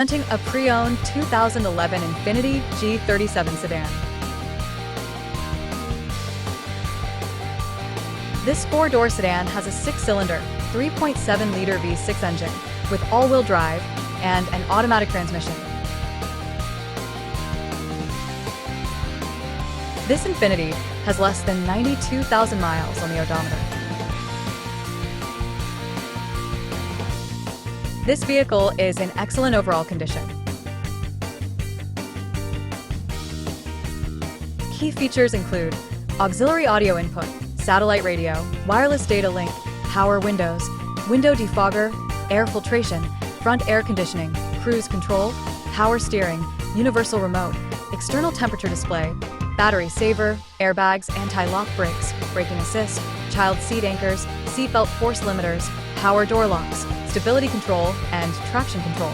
Presenting a pre-owned 2011 INFINITI G37 Sedan. This four-door sedan has a six-cylinder, 3.7-liter V6 engine with all-wheel drive and an automatic transmission. This INFINITI has less than 92,000 miles on the odometer. This vehicle is in excellent overall condition. Key features include auxiliary audio input, satellite radio, wireless data link, power windows, window defogger, air filtration, front air conditioning, cruise control, power steering, universal remote, external temperature display, battery saver, airbags, anti-lock brakes, braking assist, child seat anchors, seatbelt force limiters, power door locks, stability control, and traction control.